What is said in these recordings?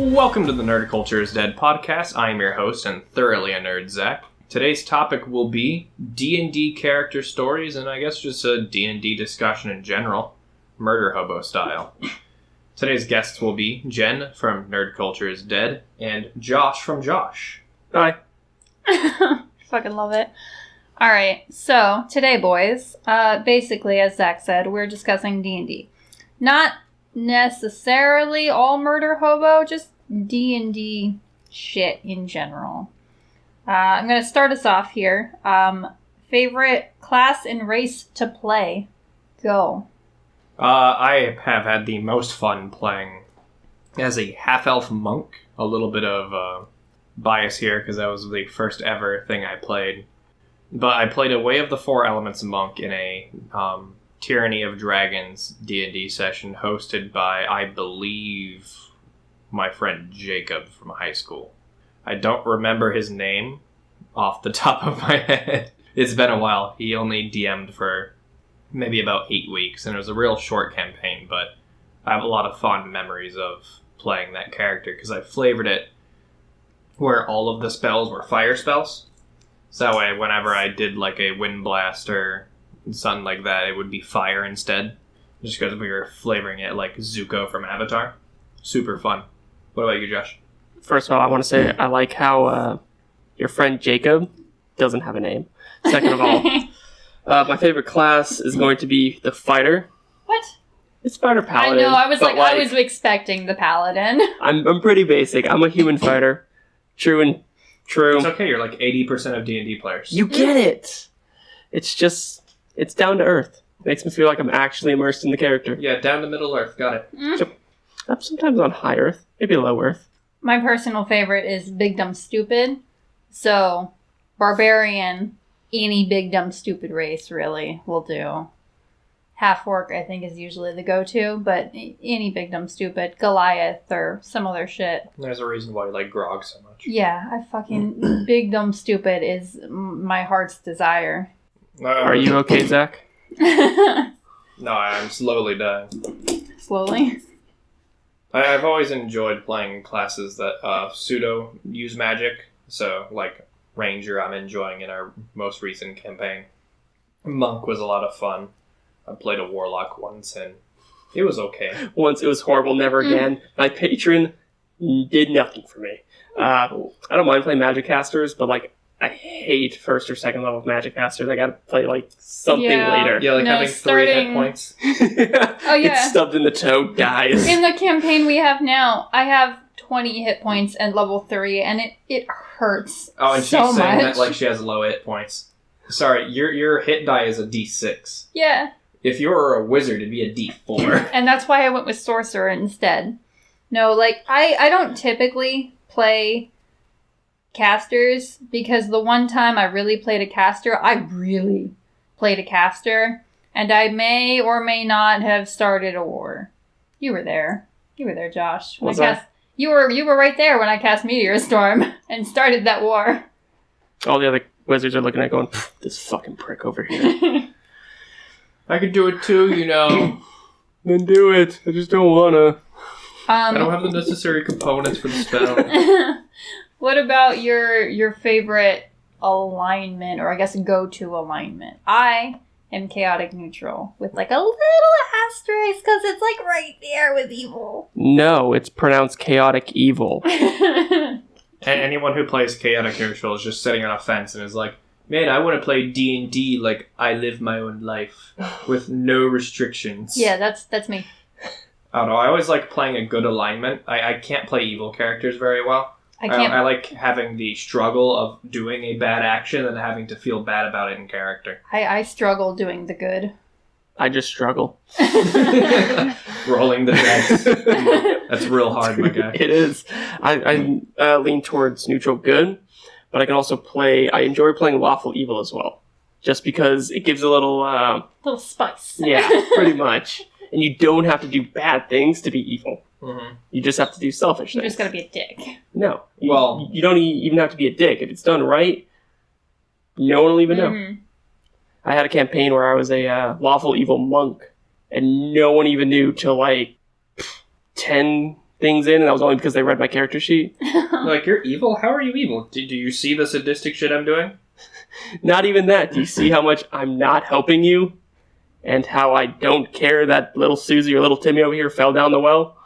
Welcome to the Nerd Culture is Dead podcast. I am your host and thoroughly a nerd, Zach. Today's topic will be D&D character stories and I guess just a D&D discussion in general, murder hobo style. Today's guests will be Jen from Nerd Culture is Dead and Josh from Josh. Hi. Fucking love it. Alright, so today, boys, basically, as Zach said, we're discussing D&D. Not necessarily all murder hobo, just D&D shit in general. I'm going to start us off here. Favorite class and race to play? Go. I have had the most fun playing as a half-elf monk. A little bit of bias here because that was the first ever thing I played. But I played a Way of the Four Elements monk in a Tyranny of Dragons D&D session hosted by, I believe, my friend Jacob from high school. I don't remember his name off the top of my head. It's been a while. He only DM'd for maybe about 8 weeks, and it was a real short campaign, but I have a lot of fond memories of playing that character because I flavored it where all of the spells were fire spells. So that way, whenever I did like a wind blast or something like that, it would be fire instead. Just because we were flavoring it like Zuko from Avatar. Super fun. What about you, Josh? First of all, I want to say I like how your friend Jacob doesn't have a name. Second of all, my favorite class is going to be the fighter. What? It's fighter paladin. I know, I was expecting the paladin. I'm pretty basic. I'm a human fighter. True. It's okay, you're like 80% of D&D players. You get it. It's down to earth. Makes me feel like I'm actually immersed in the character. Yeah, down to Middle Earth, got it. So, I'm sometimes on high earth, maybe low earth. My personal favorite is Big Dumb Stupid. So, Barbarian, any Big Dumb Stupid race really will do. Half-orc, I think, is usually the go-to, but any Big Dumb Stupid, Goliath, or some other shit. There's a reason why you like Grog so much. Yeah, I fucking... Big Dumb Stupid is my heart's desire. Are you okay, Zach? No, I'm slowly dying. Slowly? I've always enjoyed playing classes that pseudo use magic. So, like Ranger, I'm enjoying in our most recent campaign. Monk was a lot of fun. I played a Warlock once, and it was okay. Once it was horrible, never again. My patron did nothing for me. I don't mind playing magic casters, but like I hate first or second level magic casters. I gotta play like something later. Yeah, like having 3 hit points. Oh yeah. It's stubbed in the toe, dies. In the campaign we have now, I have 20 hit points at level 3, and it hurts. Oh, and so she's saying much. that like she has low hit points. Sorry, your hit die is a D6. Yeah. If you were a wizard, it'd be a D4. And that's why I went with sorcerer instead. No, like I don't typically play casters, because the one time I really played a caster, and I may or may not have started a war. You were there, Josh. You were right there when I cast Meteor Storm and started that war. All the other wizards are looking at it going, this fucking prick over here. I could do it too, you know. Then do it. I just don't wanna. I don't have the necessary components for the spell. What about your favorite alignment, or I guess go-to alignment? I am chaotic neutral with like a little asterisk because it's like right there with evil. No, it's pronounced chaotic evil. And anyone who plays chaotic neutral is just sitting on a fence and is like, man, I want to play D&D like I live my own life with no restrictions. Yeah, that's me. I don't know. I always like playing a good alignment. I can't play evil characters very well. I like having the struggle of doing a bad action and having to feel bad about it in character. I struggle doing the good. I just struggle. Rolling the dice. That's real hard, my guy. It is. I lean towards neutral good, but I can also I enjoy playing lawful evil as well. Just because it gives a little... little spice. Yeah, pretty much. And you don't have to do bad things to be evil. Mm-hmm. You just have to do selfish You things. just gotta be a dick. No. You don't even have to be a dick. If it's done right, no one will even know. I had a campaign where I was a lawful evil monk, and no one even knew till like 10 things in, and that was only because they read my character sheet. Like, you're evil? How are you evil? Do you see the sadistic shit I'm doing? Not even that. Do you see how much I'm not helping you? And how I don't care that little Susie or little Timmy over here fell down the well?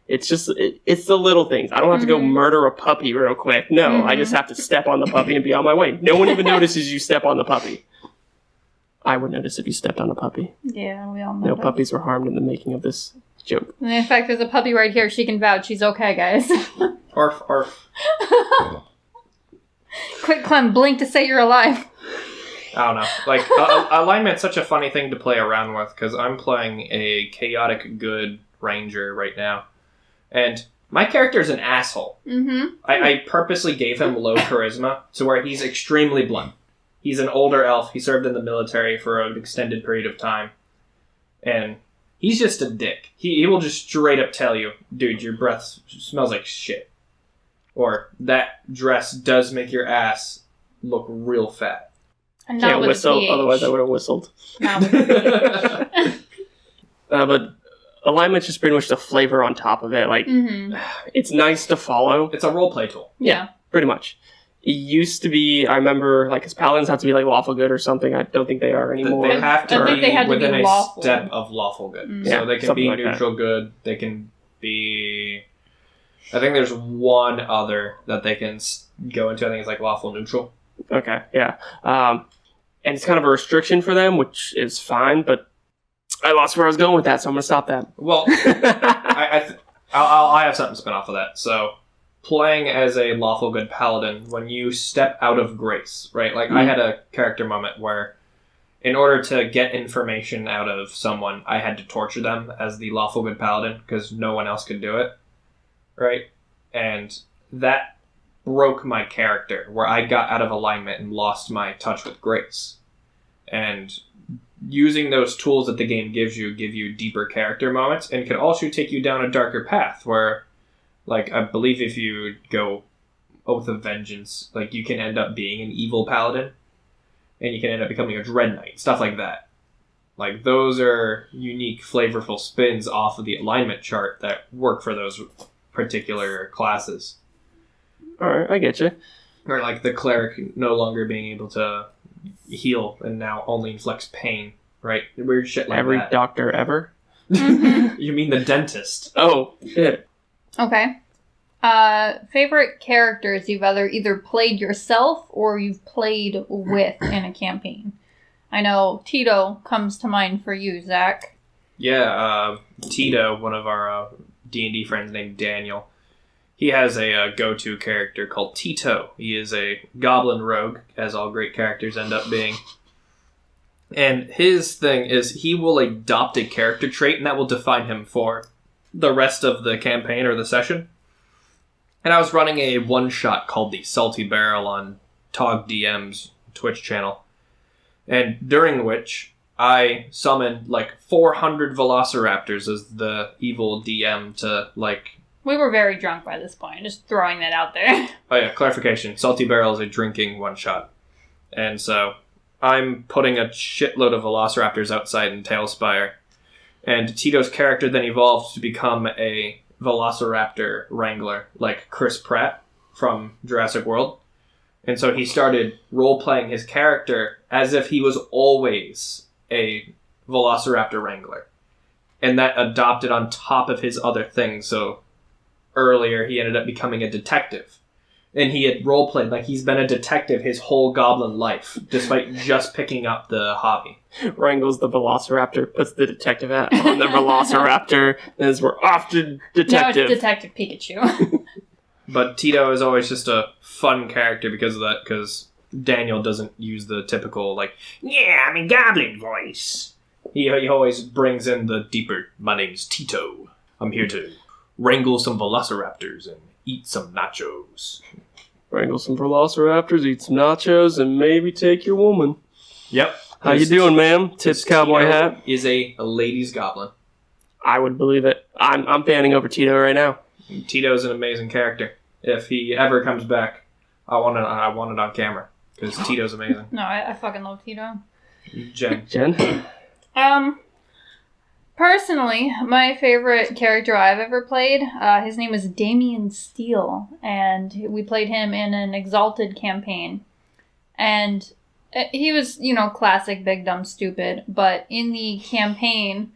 It's just, it's the little things. I don't have to go murder a puppy real quick. No, I just have to step on the puppy and be on my way. No one even notices you step on the puppy. I would notice if you stepped on a puppy. Yeah, we all know. No puppies were harmed in the making of this joke. And in fact, there's a puppy right here. She can vouch. She's okay, guys. Arf, arf. Quick, Clem, blink to say you're alive. I don't know. Like, alignment's such a funny thing to play around with, because I'm playing a chaotic good ranger right now. And my character's an asshole. Mm-hmm. I purposely gave him low charisma to where he's extremely blunt. He's an older elf. He served in the military for an extended period of time. And he's just a dick. He will just straight up tell you, dude, your breath smells like shit. Or, that dress does make your ass look real fat. And not Can't with whistle, a PH. otherwise I would have whistled. Not with a PH. But alignment's just pretty much the flavor on top of it. Like, it's nice to follow. It's a roleplay tool. Yeah. Pretty much. It used to be, I remember, like, his paladins have to be, like, lawful good or something. I don't think they are anymore. They have to I think be they had to be within a lawful. step of lawful good. Mm. So Yeah, they can something be like neutral good. They can be... I think there's one other that they can go into. I think it's like lawful neutral. Okay, yeah. And it's kind of a restriction for them, which is fine, but I lost where I was going with that, so I'm going to stop that. Well, I have something to spin off of that. So, playing as a lawful good paladin, when you step out of grace, right? Like, I had a character moment where, in order to get information out of someone, I had to torture them as the lawful good paladin, because no one else could do it, right? And that broke my character, where I got out of alignment and lost my touch with grace. And using those tools that the game gives you give you deeper character moments, and could also take you down a darker path where, like, I believe if you go Oath of Vengeance, like, you can end up being an evil paladin, and you can end up becoming a Dread Knight, stuff like that. Like, those are unique, flavorful spins off of the alignment chart that work for those particular classes. Alright, I get you. Or, like, the cleric no longer being able to heal and now only inflicts pain, right? Weird shit like Every that. doctor ever? You mean the dentist? Oh, shit. Okay. Favorite characters you've either played yourself or you've played with in a campaign? I know Tito comes to mind for you, Zach. Yeah, Tito, one of our D&D friends named Daniel, he has a go-to character called Tito. He is a goblin rogue, as all great characters end up being. And his thing is he will adopt a character trait, and that will define him for the rest of the campaign or the session. And I was running a one-shot called the Salty Barrel on Tog DM's Twitch channel. And during which I summoned like 400 velociraptors as the evil DM to, like... We were very drunk by this point, just throwing that out there. Oh yeah, clarification. Salty Barrel is a drinking one-shot. And so I'm putting a shitload of velociraptors outside in Tailspire. And Tito's character then evolved to become a velociraptor wrangler, like Chris Pratt from Jurassic World. And so he started role-playing his character as if he was always a velociraptor wrangler. And that adopted on top of his other things. So earlier he ended up becoming a detective. And he had role-played like he's been a detective his whole goblin life, despite just picking up the hobby. Wrangles the velociraptor, puts the detective hat on the velociraptor, as we're off to detective. Now it's Detective Pikachu. But Tito is always just a fun character because of that, because Daniel doesn't use the typical, like, yeah, I'm in goblin voice. He always brings in the deeper, my name's Tito. I'm here to wrangle some velociraptors and eat some nachos. Wrangle some velociraptors, eat some nachos, and maybe take your woman. Yep. How you doing, ma'am? Tips cowboy Tito hat. Is a ladies' goblin. I would believe it. I'm fanning over Tito right now. Tito's an amazing character. If he ever comes back, I want it on camera because Tito's amazing. No, I fucking love Tito. Jen. Jen? Personally, my favorite character I've ever played, his name is Damian Steele, and we played him in an Exalted campaign. And he was, classic big dumb stupid, but in the campaign,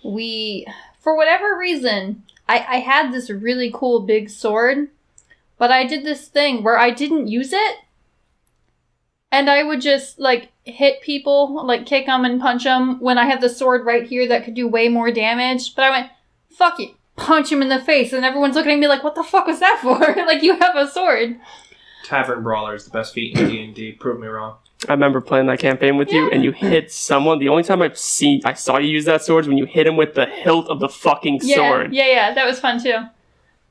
for whatever reason, I had this really cool big sword, but I did this thing where I didn't use it, and I would just, hit people, kick them and punch them when I had the sword right here that could do way more damage. But I went, fuck it, punch him in the face. And everyone's looking at me like, what the fuck was that for? You have a sword. Tavern Brawler is the best feat in D&D. Prove me wrong. I remember playing that campaign with you, and you hit someone. The only time I saw you use that sword is when you hit him with the hilt of the fucking sword. Yeah, that was fun too.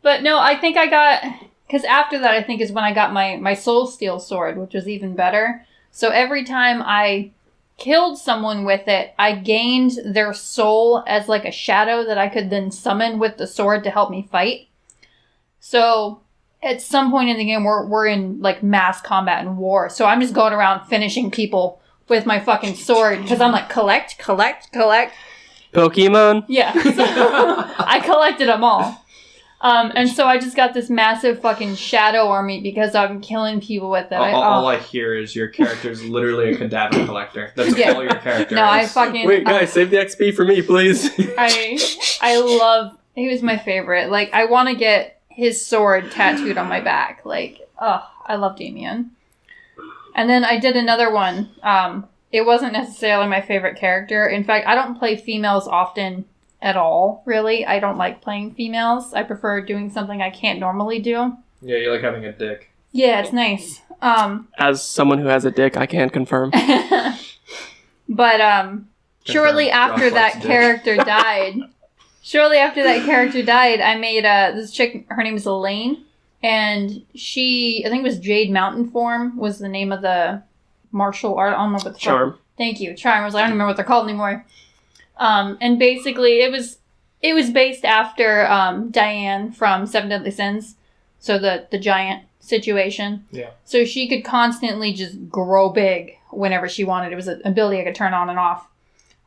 But no, I think I got... Because after that, I think, is when I got my Soul Steel sword, which was even better. So every time I killed someone with it, I gained their soul as a shadow that I could then summon with the sword to help me fight. So at some point in the game, we're in mass combat and war. So I'm just going around finishing people with my fucking sword because I'm collect. Pokemon? Yeah. So I collected them all. And so I just got this massive fucking shadow army because I'm killing people with it. All I hear is your character's literally a cadaver collector. That's all your character no, is. Wait, guys, save the XP for me, please. I love... He was my favorite. I want to get his sword tattooed on my back. I love Damien. And then I did another one. It wasn't necessarily my favorite character. In fact, I don't play females often at all, really. I don't like playing females. I prefer doing something I can't normally do. Yeah, you like having a dick. Yeah, it's nice. As someone who has a dick, I can't confirm. But shortly after that character died, I made this chick, her name is Elaine, and she, I think it was Jade Mountain Form was the name of the martial art. I don't know what the Charm. Thank you. Charm. I don't remember what they're called anymore. And basically it was based after Diane from Seven Deadly Sins, so the giant situation. Yeah. So she could constantly just grow big whenever she wanted. It was an ability I could turn on and off.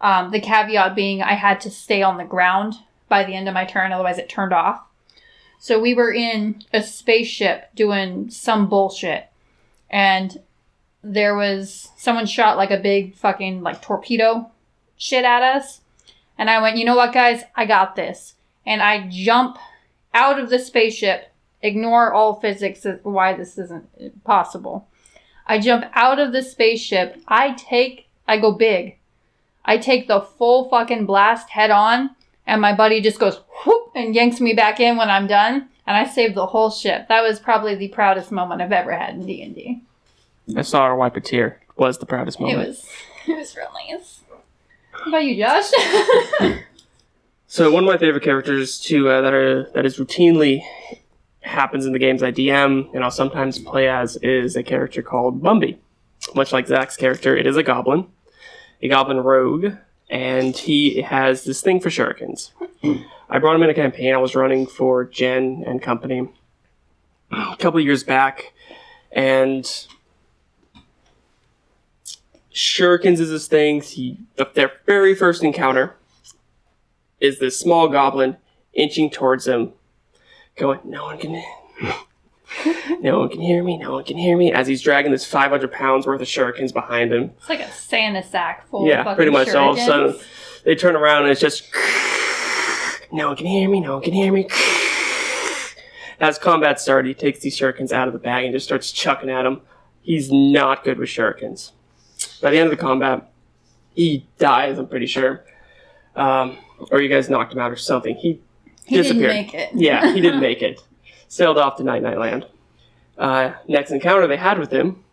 The caveat being I had to stay on the ground by the end of my turn, otherwise it turned off. So we were in a spaceship doing some bullshit, and there was someone shot a big fucking torpedo shit at us. And I went, you know what, guys? I got this. And I jump out of the spaceship. Ignore all physics of why this isn't possible. I jump out of the spaceship. I go big. I take the full fucking blast head on. And my buddy just goes, whoop, and yanks me back in when I'm done. And I saved the whole ship. That was probably the proudest moment I've ever had in D&D. I saw her wipe a tear. It was the proudest moment. It was real nice. What about you, Josh? So one of my favorite characters that is routinely happens in the games I DM and I'll sometimes play as is a character called Bumby. Much like Zach's character, it is a goblin rogue, and he has this thing for shurikens. I brought him in a campaign I was running for Jen and company a couple of years back, and shurikens is this thing. Their very first encounter is this small goblin inching towards him, going, no one can hear me, as he's dragging this 500 pounds worth of shurikens behind him. It's like a Santa sack full of fucking pretty much. shurikens. All of a sudden, they turn around and it's just, no one can hear me. As combat started, he takes these shurikens out of the bag and just starts chucking at him. He's not good with shurikens. By the end of the combat, he dies, I'm pretty sure. Or you guys knocked him out or something. He disappeared. Didn't make it. Yeah, he didn't make it. Sailed off to Night Night Land. Next encounter they had with him,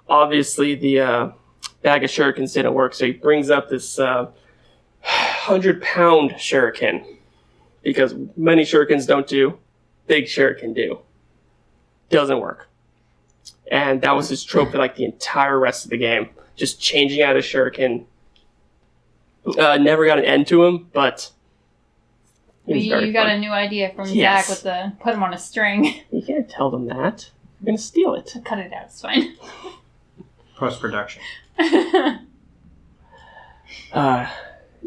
obviously the bag of shurikens didn't work, so he brings up this 100-pound shuriken. Because many shurikens don't do, big shuriken do. Doesn't work. And that was his trope for the entire rest of the game. Just changing out his shuriken. Never got an end to him, but you got a new idea from Yes. Zach with the put him on a string. You can't tell them that. You're going to steal it. Cut it out, it's fine. Post-production.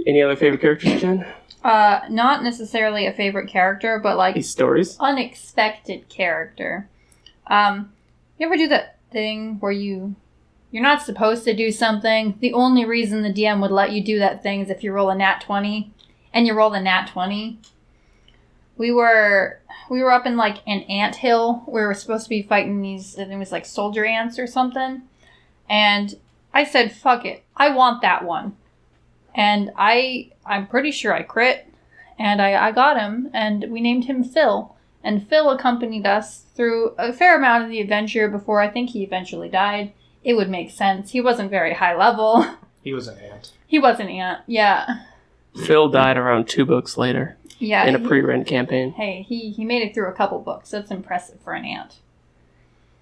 Any other favorite characters, Jen? Not necessarily a favorite character, but like These stories. unexpected character. You ever do that thing where you're not supposed to do something? The only reason the DM would let you do that thing is if you roll a nat 20, and you roll a nat 20. We were up in like an ant hill. We were supposed to be fighting these, and it was like soldier ants or something. And I said, "Fuck it, I want that one." And I'm pretty sure I crit, and I got him, and we named him Phil. And Phil accompanied us through a fair amount of the adventure before I think he eventually died. It would make sense. He wasn't very high level. He was an ant. He was an ant, yeah. Phil died around 2 books later Yeah. in a pre-run campaign. Hey, he made it through a couple books. That's impressive for an ant.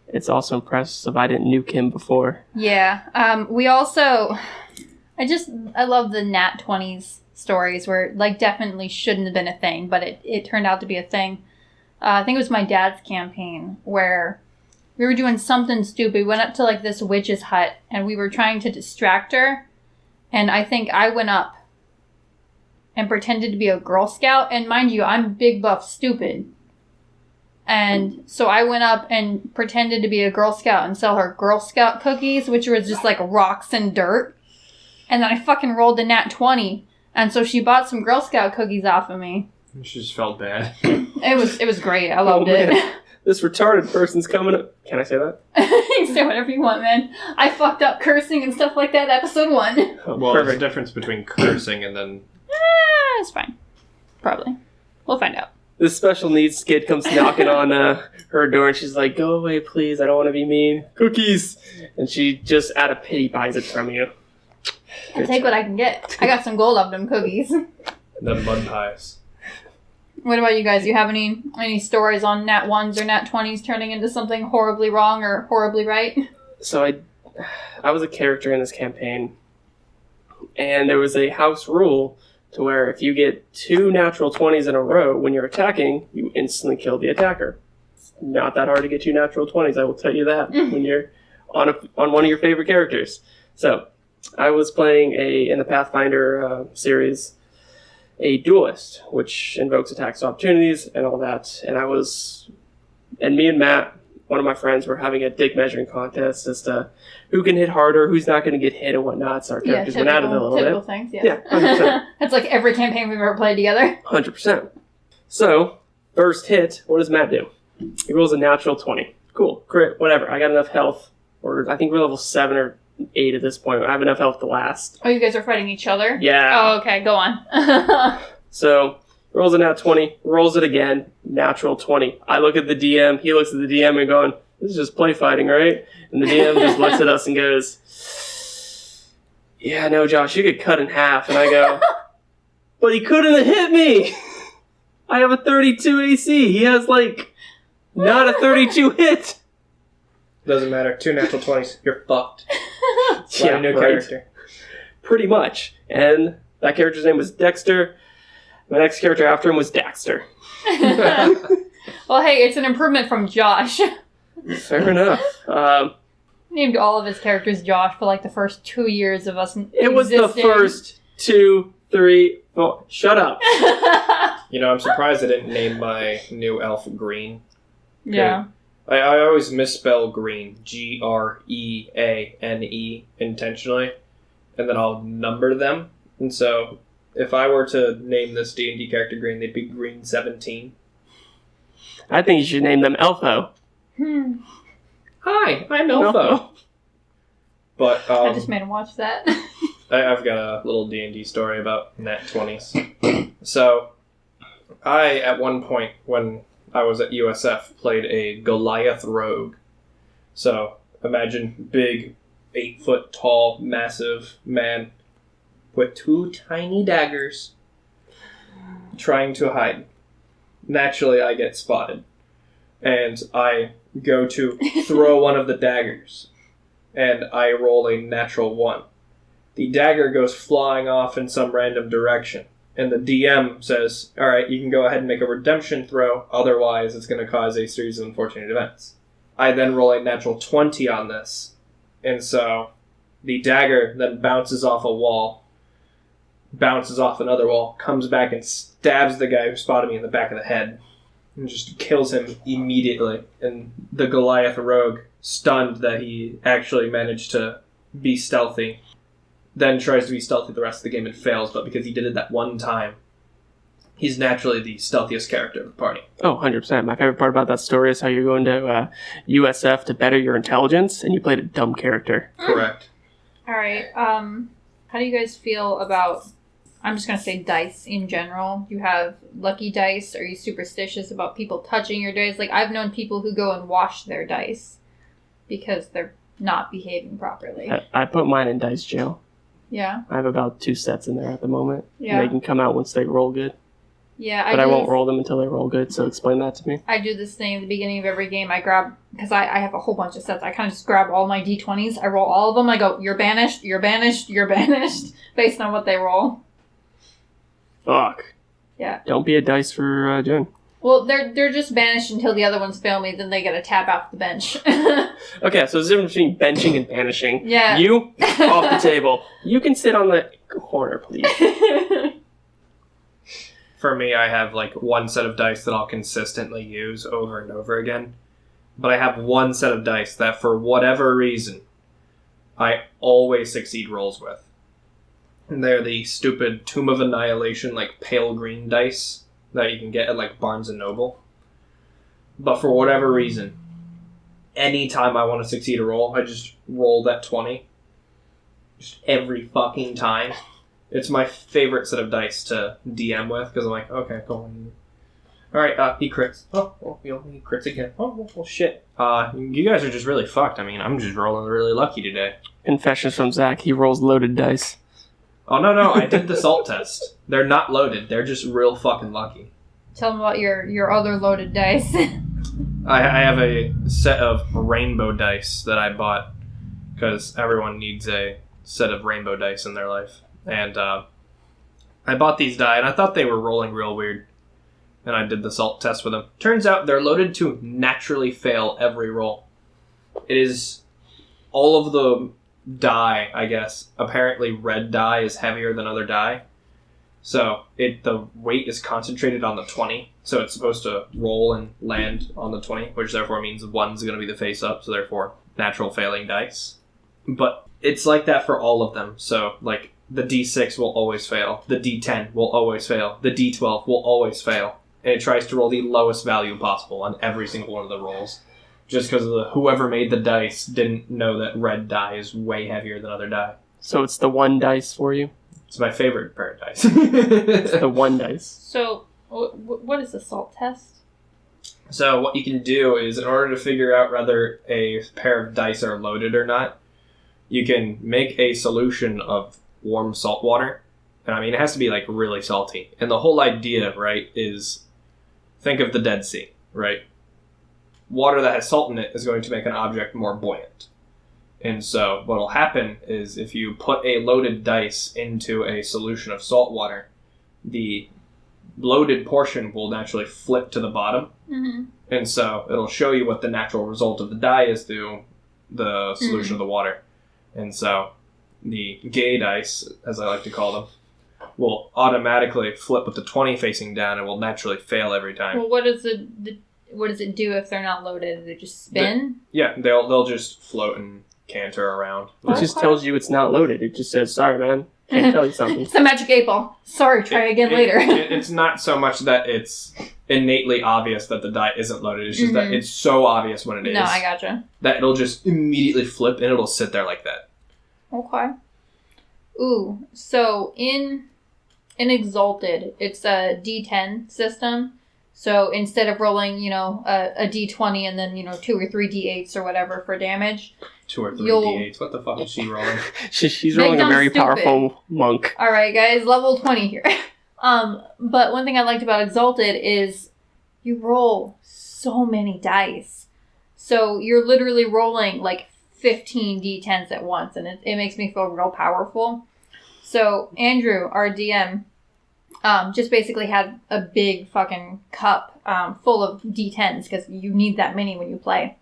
It's also impressive I didn't nuke him before. Yeah. We also... I love the nat 20s stories where, like, definitely shouldn't have been a thing, but it turned out to be a thing. I think it was my dad's campaign where we were doing something stupid. We went up to, like, this witch's hut, and we were trying to distract her, and I think I went up and pretended to be a Girl Scout, and mind you, I'm big buff stupid. And so I went up and pretended to be a Girl Scout and sell her Girl Scout cookies, which was just, like, rocks and dirt. And then I fucking rolled a nat 20. And so she bought some Girl Scout cookies off of me. She just felt bad. It was great. I loved it. This retarded person's coming up. Can I say that? You can say whatever you want, man. I fucked up cursing and stuff like that episode 1. Oh, Well, there's a perfect. difference between cursing and then... It's fine. Probably. We'll find out. This special needs kid comes knocking on her door, and she's like, "Go away, please. I don't want to be mean. Cookies." And she just, out of pity, buys it from you. I'll take what I can get. I got some gold off them cookies. the mud pies. What about you guys? You have any stories on nat 1s or nat 20s turning into something horribly wrong or horribly right? So I was a character in this campaign, and there was a house rule to where if you get 2 natural 20s in a row when you're attacking, you instantly kill the attacker. It's not that hard to get 2 natural 20s, I will tell you that, when you're on one of your favorite characters. So, I was playing in the Pathfinder series, a duelist, which invokes attacks of opportunities and all that. And me and Matt, one of my friends, were having a dick measuring contest as to who can hit harder, who's not going to get hit, and whatnot. So our characters went at it a little typical bit. things, Yeah, 100%. That's like every campaign we've ever played together. 100%. So, first hit, what does Matt do? He rolls a natural 20. Cool, crit, whatever. I got enough health, or I think we're level 7 or 8 at this point. I have enough health to last. Oh, you guys are fighting each other? Yeah. Oh, okay, go on. So, rolls a nat 20, rolls it again, natural 20. I look at the DM, he looks at the DM and going, "This is just play fighting, right?" And the DM just looks at us and goes, "Yeah, no, Josh, you get cut in half." And I go, "But he couldn't have hit me! I have a 32 AC. He has, not a 32 hit." Doesn't matter. 2 natural 20s. You're fucked. Yeah, a new right. character. Pretty much. And that character's name was Dexter. My next character after him was Daxter. Well, hey, it's an improvement from Josh. Fair enough. Named all of his characters Josh for like the first 2 years of us It was the existing. first 2, 3, 4. Shut up. You know, I'm surprised I didn't name my new elf Green. Yeah. I always misspell green. Greane intentionally. And then I'll number them. And so, if I were to name this D&D character Green, they'd be Green 17. I think you should name them Elfo. Hi, I'm Elfo. But, I just made him watch that. I've got a little D&D story about nat 20s. So, I, at one point, when I was at USF, played a Goliath rogue. So, imagine big, 8-foot tall, massive man with 2 tiny daggers trying to hide. Naturally, I get spotted. And I go to throw one of the daggers. And I roll a natural 1. The dagger goes flying off in some random direction. And the DM says, "Alright, you can go ahead and make a redemption throw, otherwise it's going to cause a series of unfortunate events." I then roll a natural 20 on this. And so, the dagger then bounces off a wall, bounces off another wall, comes back and stabs the guy who spotted me in the back of the head, and just kills him immediately. And the Goliath rogue, stunned that he actually managed to be stealthy, then tries to be stealthy the rest of the game and fails, but because he did it that one time, he's naturally the stealthiest character of the party. Oh, 100%. My favorite part about that story is how you're going to USF to better your intelligence, and you played a dumb character. Correct. All right. How do you guys feel about, I'm just going to say dice in general. You have lucky dice. Are you superstitious about people touching your dice? Like, I've known people who go and wash their dice because they're not behaving properly. I put mine in dice jail. Yeah? I have about 2 sets in there at the moment. Yeah. They can come out once they roll good. Yeah, But I won't roll them until they roll good, so explain that to me. I do this thing at the beginning of every game. I grab, because I have a whole bunch of sets, I kind of just grab all my d20s, I roll all of them, I go, you're banished, you're banished, you're banished, based on what they roll. Fuck. Yeah. Don't be a dice for Jen. Well, they're just banished until the other ones fail me, then they get a tap off the bench. Okay, so there's a difference between benching and banishing. Yeah. You, off the table. You can sit on the corner, please. For me, I have like one set of dice that I'll consistently use over and over again. But I have one set of dice that, for whatever reason, I always succeed rolls with. And they're the stupid Tomb of Annihilation, like pale green dice that you can get at like Barnes & Noble. But for whatever reason, anytime I want to succeed a roll, I just roll that 20. Just every fucking time. It's my favorite set of dice to DM with, because I'm like, okay, cool. Alright, he crits. Oh, well, he crits again. Oh, well, shit. You guys are just really fucked. I mean, I'm just rolling really lucky today. Confessions from Zach, he rolls loaded dice. Oh, no, I did the salt test. They're not loaded. They're just real fucking lucky. Tell them about your other loaded dice. I have a set of rainbow dice that I bought, because everyone needs a set of rainbow dice in their life. And I bought these die, and I thought they were rolling real weird. And I did the salt test with them. Turns out they're loaded to naturally fail every roll. It is all of the die, I guess. Apparently red die is heavier than other die. So the weight is concentrated on the 20. So it's supposed to roll and land on the 20, which therefore means 1's going to be the face up, so therefore natural failing dice. But it's like that for all of them. So, like, the D6 will always fail. The D10 will always fail. The D12 will always fail. And it tries to roll the lowest value possible on every single one of the rolls. Just because whoever made the dice didn't know that red die is way heavier than other die. So it's the one dice for you? It's my favorite pair of dice. It's the one dice. So, what is the salt test? So what you can do is, in order to figure out whether a pair of dice are loaded or not, you can make a solution of warm salt water. And I mean, it has to be like really salty. And the whole idea, right, is think of the Dead Sea, right? Water that has salt in it is going to make an object more buoyant. And so what will happen is if you put a loaded dice into a solution of salt water, the loaded portion will naturally flip to the bottom. Mm-hmm. And so it'll show you what the natural result of the die is through the solution of the water. And so the gay dice, as I like to call them, will automatically flip with the 20 facing down and will naturally fail every time. Well, what does it do if they're not loaded? Do they just spin? They'll just float and canter around. It just tells you it's not loaded. It just says, sorry, man. Can't tell you something. It's a magic 8-ball. Sorry, try again later. It's not so much that it's innately obvious that the die isn't loaded. It's just that it's so obvious when it is. No, I gotcha. That it'll just immediately flip and it'll sit there like that. Okay. Ooh, so in Exalted, it's a D10 system. So instead of rolling, a D20 and then, 2 or 3 D8s or whatever for damage. 2 or 3 D8s. What the fuck is she rolling? She's rolling a very powerful monk. All right, guys, level 20 here. But one thing I liked about Exalted is you roll so many dice. So you're literally rolling like 15 D10s at once, and it makes me feel real powerful. So Andrew, our DM, just basically had a big fucking cup full of D10s because you need that many when you play.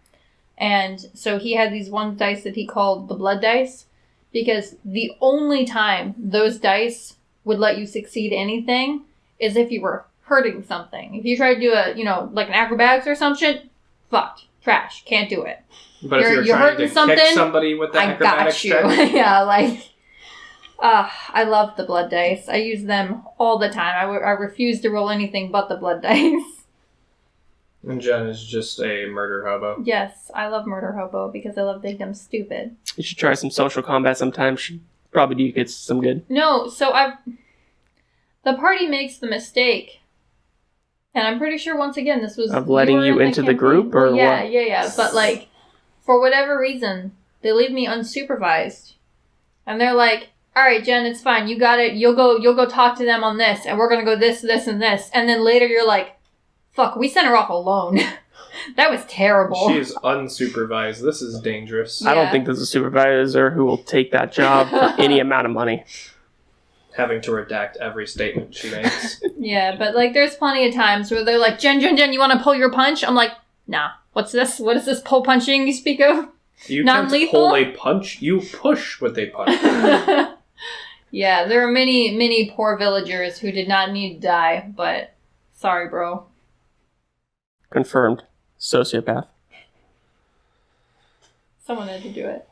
And so he had these one dice that he called the blood dice because the only time those dice would let you succeed anything is if you were hurting something. If you try to do a, like an acrobatics or some shit, fucked. Trash. Can't do it. But if you're trying to kick somebody with the acrobatics check... Yeah, I love the blood dice. I use them all the time. I refuse to roll anything but the blood dice. And Jen is just a murder hobo. Yes, I love murder hobo because I love to make them stupid. You should try some social combat sometime. Should probably do get some good. No, the party makes the mistake. And I'm pretty sure, once again, this was... Of letting you into the group, or yeah, what? Yeah. But, for whatever reason, they leave me unsupervised. And they're like, all right, Jen, it's fine. You got it. You'll go talk to them on this, and we're going to go this, this, and this. And then later you're like, fuck, we sent her off alone. That was terrible. She is unsupervised. This is dangerous. Yeah. I don't think there's a supervisor who will take that job for any amount of money. Having to redact every statement she makes. Yeah, but there's plenty of times where they're like, Jen, you want to pull your punch? I'm like, nah. What's this? What is this pull punching you speak of? You can't pull a punch. You push with a punch. Yeah, there are many poor villagers who did not need to die, but sorry, bro. Confirmed. Sociopath. Someone had to do it.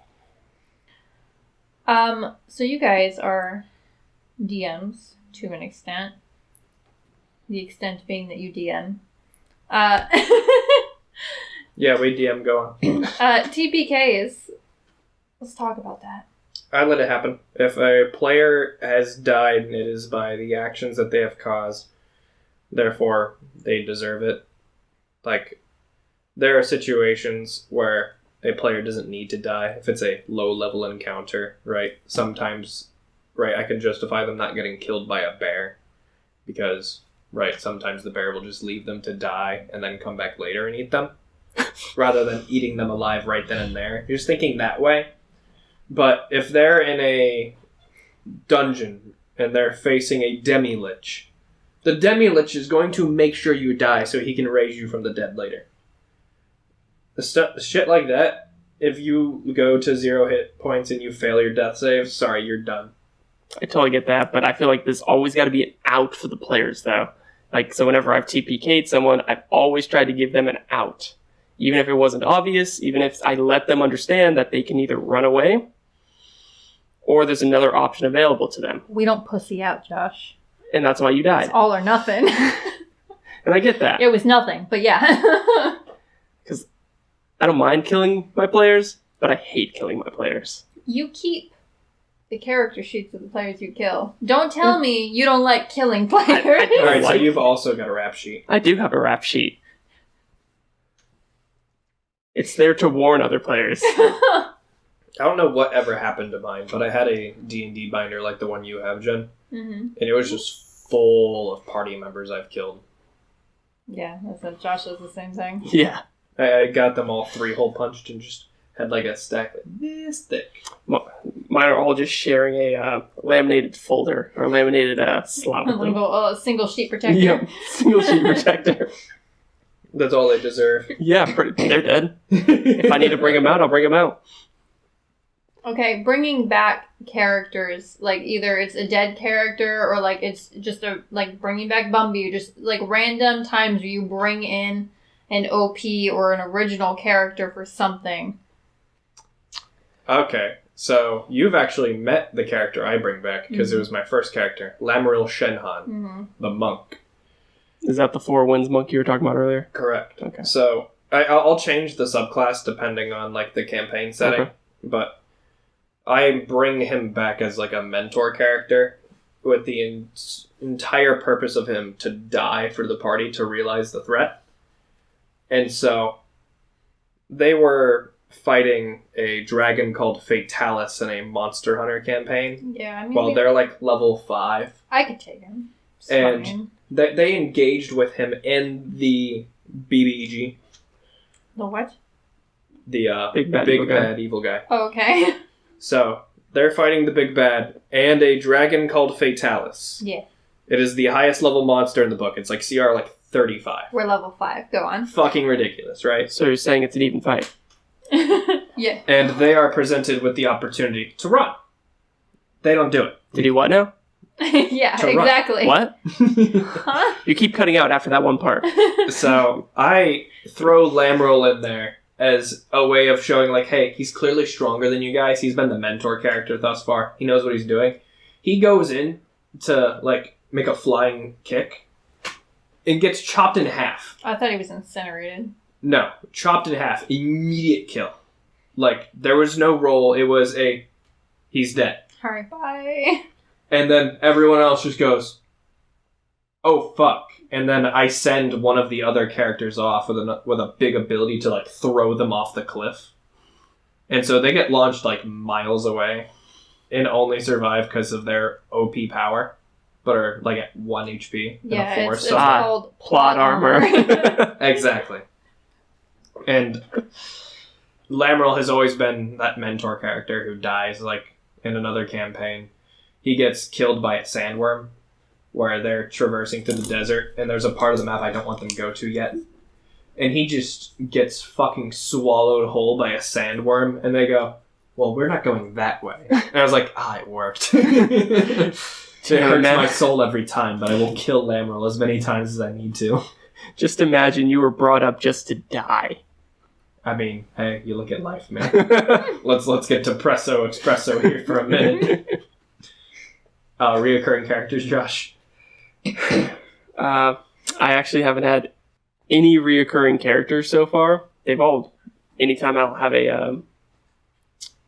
So you guys are DMs to an extent. The extent being that you DM. Yeah, we DM go on. TPKs. Let's talk about that. I let it happen. If a player has died, it is by the actions that they have caused. Therefore, they deserve it. There are situations where a player doesn't need to die. If it's a low-level encounter, right? Sometimes, right, I can justify them not getting killed by a bear. Because, right, sometimes the bear will just leave them to die and then come back later and eat them. Rather than eating them alive right then and there. You're just thinking that way. But if they're in a dungeon and they're facing a demi-lich, the demi-lich is going to make sure you die so he can raise you from the dead later. The shit like that, if you go to 0 hit points and you fail your death save, sorry, you're done. I totally get that, but I feel like there's always got to be an out for the players, though. So whenever I've TPK'd someone, I've always tried to give them an out. Even if it wasn't obvious, even if I let them understand that they can either run away or there's another option available to them. We don't pussy out, Josh. And that's why you died. It's all or nothing. And I get that. It was nothing, but yeah. Because I don't mind killing my players, but I hate killing my players. You keep the character sheets of the players you kill. Don't tell me you don't like killing players. Alright, so you've also got a rap sheet. I do have a rap sheet. It's there to warn other players. I don't know what ever happened to mine, but I had a D&D binder like the one you have, Jen. Mm-hmm. And it was just full of party members I've killed. Yeah, Josh does the same thing. Yeah. I got them all 3-hole punched and just had a stack this thick. Mine are all just sharing a laminated folder or laminated slot. A single sheet protector. Yep, single sheet protector. That's all they deserve. Yeah, they're dead. If I need to bring them out, I'll bring them out. Okay, bringing back characters, either it's a dead character or it's just bringing back Bumby, just random times where you bring in an OP or an original character for something. Okay, so you've actually met the character I bring back because it was my first character, Lamaril Shenhan, the monk. Is that the 4 Winds monk you were talking about earlier? Correct. Okay. So I'll change the subclass depending on the campaign setting, but I bring him back as a mentor character with the entire purpose of him to die for the party to realize the threat. And so they were fighting a dragon called Fatalis in a Monster Hunter campaign. Yeah, I mean... While they're level 5. I could take him. It's and fine. They engaged with him in the BBEG. The what? The big bad evil guy. Oh, okay. So, they're fighting the big bad and a dragon called Fatalis. Yeah. It is the highest level monster in the book. It's CR 35. We're level 5. Go on. Fucking ridiculous, right? So you're saying it's an even fight? Yeah. And they are presented with the opportunity to run. They don't do it. To do what now? Yeah, To run. exactly. What? Huh? You keep cutting out after that one part. So I throw Lamrel in there as a way of showing, like, hey, he's clearly stronger than you guys. He's been the mentor character thus far. He knows what he's doing. He goes in to, like, make a flying kick and gets chopped in half. I thought he was incinerated. No, chopped in half. Immediate kill. Like, there was no roll. It was he's dead. Alright, bye. And then everyone else just goes, oh, fuck. And then I send one of the other characters off with a big ability to, like, throw them off the cliff. And so they get launched, like, miles away and only survive because of their OP power, but are, like, at 1 HP in a forest. It's called Plot armor. Exactly. And Lamrel has always been that mentor character who dies, like, in another campaign. He gets killed by a sandworm where they're traversing through the desert, and there's a part of the map I don't want them to go to yet. And he just gets fucking swallowed whole by a sandworm, and they go, well, we're not going that way. And I was like, it worked. It hurts my soul every time, but I will kill Lamrel as many times as I need to. Just imagine you were brought up just to die. I mean, hey, you look at life, man. Let's get to Presso Espresso here for a minute. Reoccurring characters, Josh. I actually haven't had any reoccurring characters so far. They've all, anytime I'll have a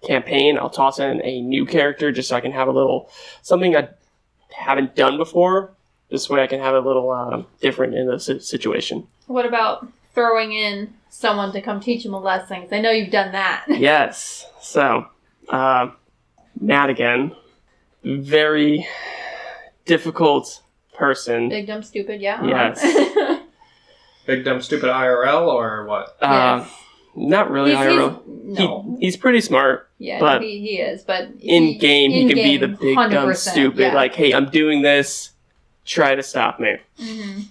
campaign, I'll toss in a new character just so I can have a little, something I haven't done before. This way I can have a little different in the situation. What about throwing in someone to come teach him a lesson? 'Cause I know you've done that. Yes. So, Matt again. Very difficult person. Big, dumb, stupid, yeah. Yes. Big, dumb, stupid IRL, or what? Yes. Not really IRL. No. He's pretty smart. Yeah, but he is. But in game, he can be the big, dumb, 100%, stupid. yeah. Like, hey, I'm doing this. Try to stop me. Mm-hmm.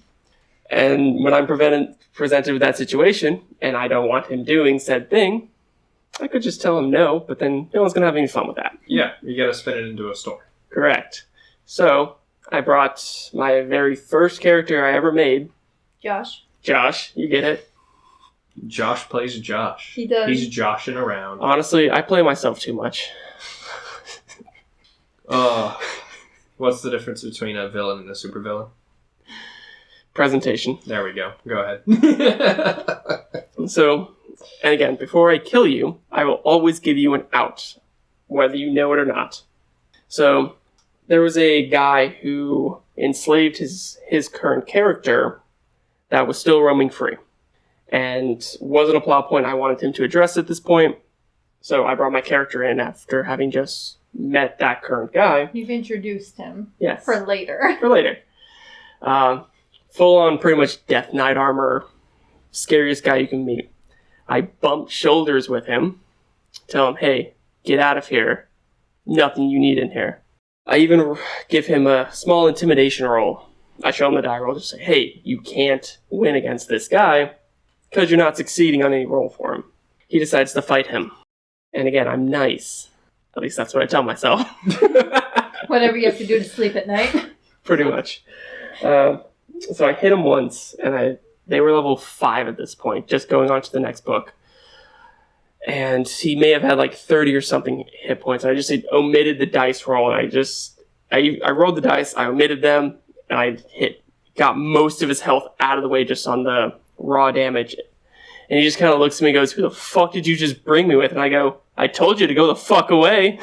And when I'm presented with that situation, and I don't want him doing said thing, I could just tell him no, but then no one's going to have any fun with that. Yeah, you gotta spin it into a story. Correct. So, I brought my very first character I ever made. Josh. Josh, you get it? Josh plays Josh. He does. He's joshing around. Honestly, I play myself too much. What's the difference between a villain and a supervillain? Presentation. There we go. Go ahead. So, and again, before I kill you, I will always give you an out, whether you know it or not. So, there was a guy who enslaved his current character that was still roaming free. And wasn't a plot point I wanted him to address at this point. So I brought my character in after having just met that current guy. You've introduced him. Yes. For later. For later. Full on pretty much Death Knight armor. Scariest guy you can meet. I bump shoulders with him. Tell him, hey, get out of here. Nothing you need in here. I even give him a small intimidation roll. I show him the die roll. Just say, hey, you can't win against this guy because you're not succeeding on any roll for him. He decides to fight him. And again, I'm nice. At least that's what I tell myself. Whatever you have to do to sleep at night. Pretty much. So I hit him once, and they were level 5 at this point, just going on to the next book. And he may have had like 30 or something hit points. I just omitted the dice roll, and I rolled the dice, I omitted them, and I got most of his health out of the way just on the raw damage. And he just kind of looks at me and goes, who the fuck did you just bring me with? And I go, I told you to go the fuck away.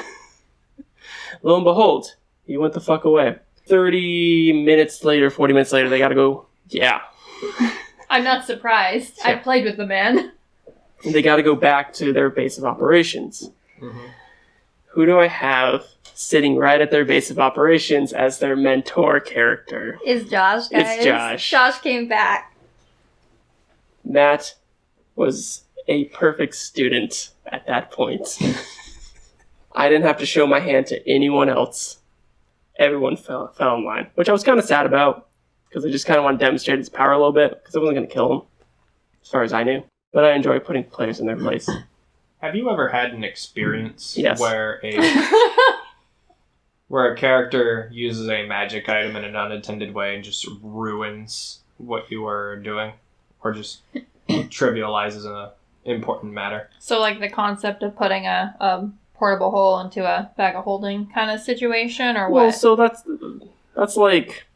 Lo and behold, he went the fuck away. 30 minutes later, 40 minutes later, they gotta go, yeah. I'm not surprised. Yeah. I played with the man. They gotta go back to their base of operations. Mm-hmm. Who do I have sitting right at their base of operations as their mentor character? It's Josh, guys. It's Josh. Josh came back. Matt was a perfect student at that point. I didn't have to show my hand to anyone else. Everyone fell in line, which I was kind of sad about, because I just kind of want to demonstrate his power a little bit, because I wasn't going to kill him, as far as I knew. But I enjoy putting players in their place. Have you ever had an experience Yes. where where a character uses a magic item in an unintended way and just ruins what you were doing, or just trivializes an important matter. So, like the concept of putting a portable hole into a bag of holding kind of situation, or what? Well, so that's like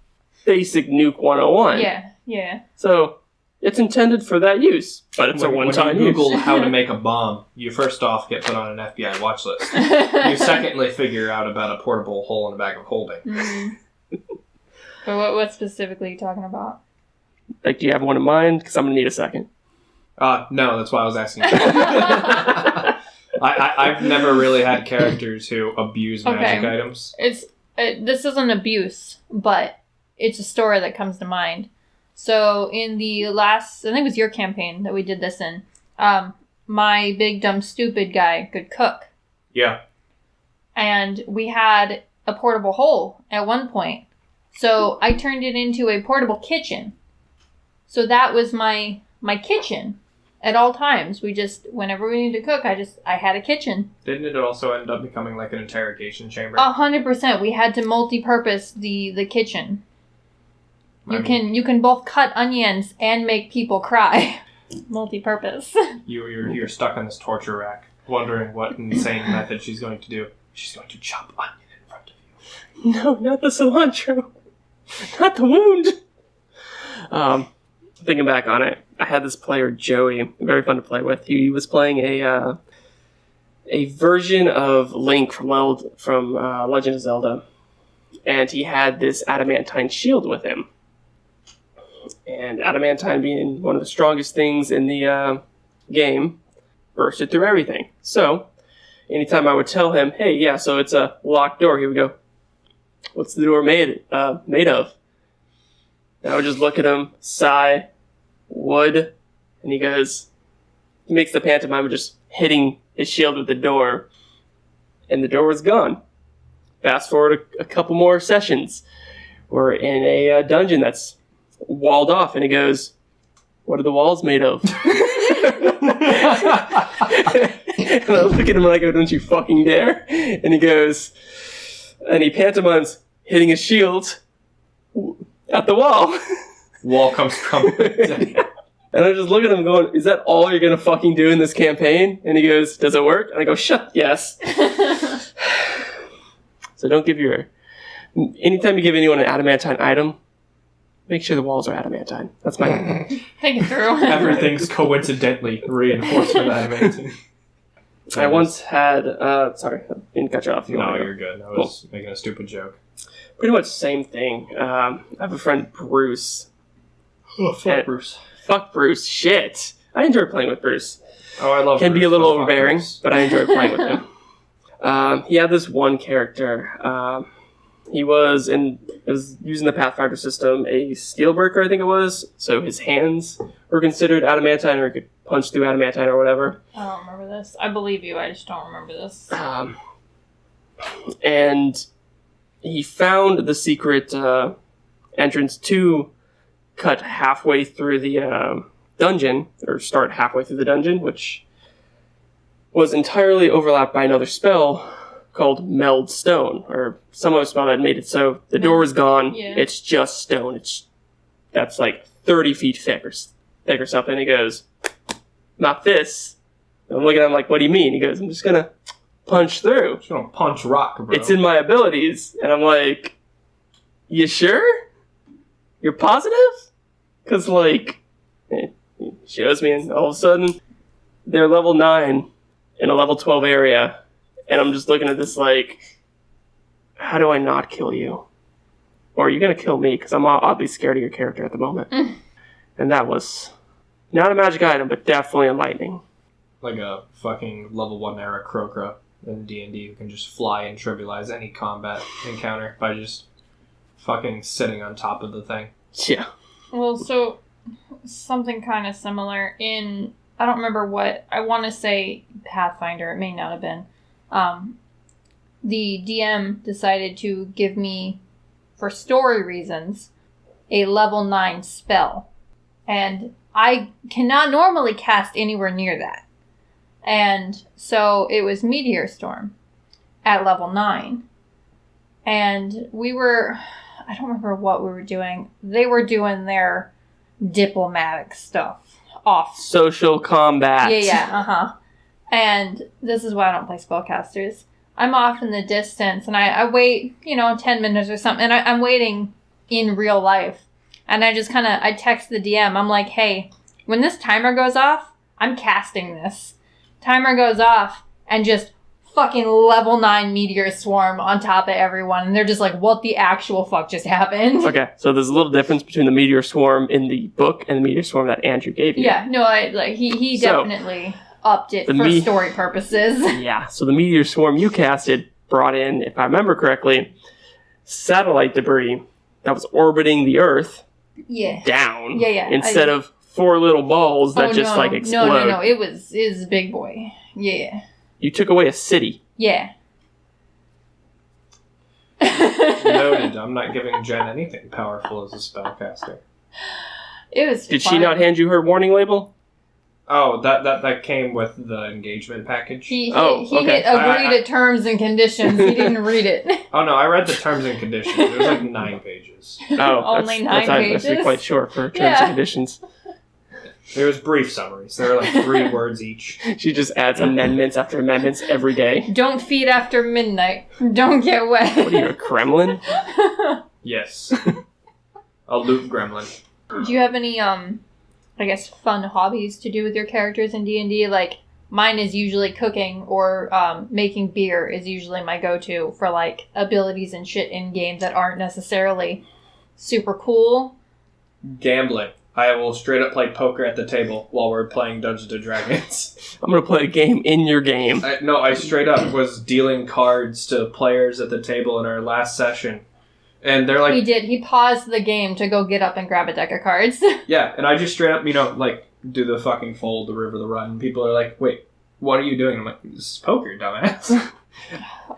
basic Nuke 101. Yeah. So it's intended for that use, but it's a one-time When you use. Google how to make a bomb, you first off get put on an FBI watch list. You secondly figure out about a portable hole in a bag of holding. Mm-hmm. But what specifically are you talking about? Like, do you have one in mind? Because I'm going to need a second. No, that's why I was asking. I've never really had characters who abuse magic items. This isn't abuse, but it's a story that comes to mind. So in the last, I think it was your campaign that we did this in, my big dumb stupid guy could cook. Yeah. And we had a portable hole at one point. So I turned it into a portable kitchen. So that was my kitchen at all times. Whenever we needed to cook, I had a kitchen. Didn't it also end up becoming like an interrogation chamber? 100%. We had to multi-purpose the kitchen. You can both cut onions and make people cry. Multi-purpose. You're stuck on this torture rack, wondering what insane method she's going to do. She's going to chop onion in front of you. No, not the cilantro. Not the wound. Thinking back on it, I had this player, Joey, very fun to play with. He was playing a version of Link from Legend of Zelda, and he had this adamantine shield with him. And adamantine being one of the strongest things in the game, bursted through everything. So, anytime I would tell him, hey, yeah, so it's a locked door, he would go, what's the door made of? And I would just look at him, sigh, wood, and he makes the pantomime of just hitting his shield with the door, and the door was gone. Fast forward a couple more sessions. We're in a dungeon that's walled off, and he goes, what are the walls made of? And I look at him and I go, don't you fucking dare. And he goes, and he pantomimes hitting his shield at the wall. Wall comes crumbling down. And I just look at him going, is that all you're going to fucking do in this campaign? And he goes, does it work? And I go, yes. So anytime you give anyone an adamantine item, make sure the walls are adamantine. That's my... Think it through. Everything's coincidentally reinforced with adamantine. I once had... sorry, I didn't cut you off. No, you're good. I was making a stupid joke. Pretty much same thing. I have a friend, Bruce. Oh, fuck Bruce. Fuck Bruce. Shit. I enjoy playing with Bruce. Oh, I love Can Bruce. be a little Fuck overbearing, Bruce. but I enjoy playing with him. He had this one character. He was using the Pathfinder system, a Steelbreaker, I think it was. So his hands were considered adamantine, or he could punch through adamantine or whatever. I don't remember this. I believe you, I just don't remember this. And he found the secret entrance to cut halfway through the dungeon, or start halfway through the dungeon, which was entirely overlapped by another spell called Meld Stone, or some other spell that made it so the door is gone, It's just stone. That's like 30 feet thick or something. He goes, not this. And I'm looking at him like, what do you mean? He goes, I'm just gonna punch through. Just gonna punch rock, bro. It's in my abilities. And I'm like, you sure? You're positive? Because, he shows me, and all of a sudden, they're level 9 in a level 12 area. And I'm just looking at this like, how do I not kill you? Or are you going to kill me? Because I'm oddly scared of your character at the moment. And that was not a magic item, but definitely enlightening. Like a fucking level 1 era Krokra in D&D who can just fly and trivialize any combat encounter by just fucking sitting on top of the thing. Yeah. Well, so something kind of similar in, I don't remember what, I want to say Pathfinder, it may not have been. The DM decided to give me, for story reasons, a level 9 spell. And I cannot normally cast anywhere near that. And so it was Meteor Storm at level 9. and I don't remember what we were doing. They were doing their diplomatic stuff off. Social combat. Yeah. And this is why I don't play spellcasters. I'm off in the distance, and I wait, 10 minutes or something, and I'm waiting in real life. And I just I text the DM. I'm like, hey, when this timer goes off, I'm casting this. Timer goes off, and just fucking level 9 Meteor Storm on top of everyone. And they're just like, what the actual fuck just happened? Okay, so there's a little difference between the Meteor Swarm in the book and the Meteor Swarm that Andrew gave you. Yeah, no, he definitely upped it for story purposes. Yeah, so the Meteor Swarm you casted brought in, if I remember correctly, satellite debris that was orbiting the Earth down. Yeah. Instead of 4 little balls that explode. No. It was a big boy. Yeah. You took away a city. Yeah. Noted. I'm not giving Jen anything powerful as a spellcaster. It was Did she not hand you her warning label? Oh, that came with the engagement package. He agreed to terms and conditions. He didn't read it. Oh no, I read the terms and conditions. It was like 9 pages. Oh, only 9 pages. That's quite short for terms and conditions. There was brief summaries. There were like 3 words each. She just adds amendments after amendments every day. Don't feed after midnight. Don't get wet. What are you, a Kremlin? Yes. A loot gremlin. Do you have any, fun hobbies to do with your characters in D&D? Like, mine is usually cooking, or making beer is usually my go-to for, like, abilities and shit in games that aren't necessarily super cool. Gambling. I will straight up play poker at the table while we're playing Dungeons & Dragons. I'm going to play a game in your game. I straight up was dealing cards to players at the table in our last session. And they're like... He did. He paused the game to go get up and grab a deck of cards. Yeah, and I just straight up, do the fucking fold, the river, the run. People are like, wait, what are you doing? I'm like, this is poker, dumbass.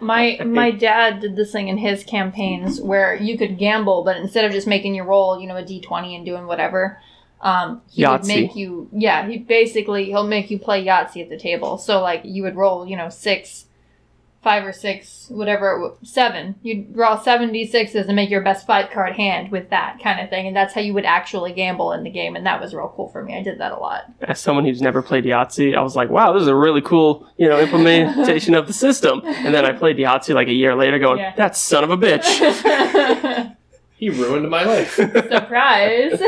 My dad did this thing in his campaigns where you could gamble, but instead of just making you roll, a D20 and doing whatever, he Yahtzee. would make you, he'll make you play Yahtzee at the table. So, like, you would roll, 5 or 6, whatever, 7. You'd roll 7d6s and make your best 5-card hand with that kind of thing. And that's how you would actually gamble in the game. And that was real cool for me. I did that a lot. As someone who's never played Yahtzee, I was like, wow, this is a really cool, implementation of the system. And then I played Yahtzee like a year later going, that son of a bitch. He ruined my life. Surprise.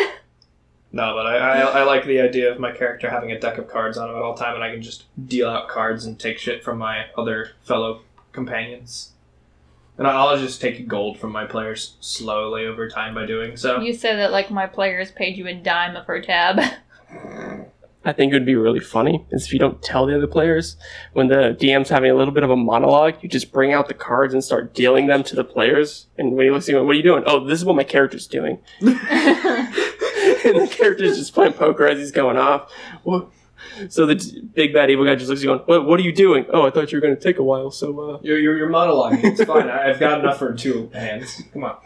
No, but I like the idea of my character having a deck of cards on him at all time, and I can just deal out cards and take shit from my other fellow companions. And I'll just take gold from my players slowly over time by doing so. You said that, like, my players paid you a dime per tab. I think it would be really funny is if you don't tell the other players, when the DM's having a little bit of a monologue, you just bring out the cards and start dealing them to the players. And when he looks at you, what are you doing? Oh, this is what my character's doing. And the character's just playing poker as he's going off. Well, so the big bad evil guy just looks at you going, what are you doing? Oh, I thought you were going to take a while, so... You're monologuing. It's fine. I've got enough for 2 hands. Come on.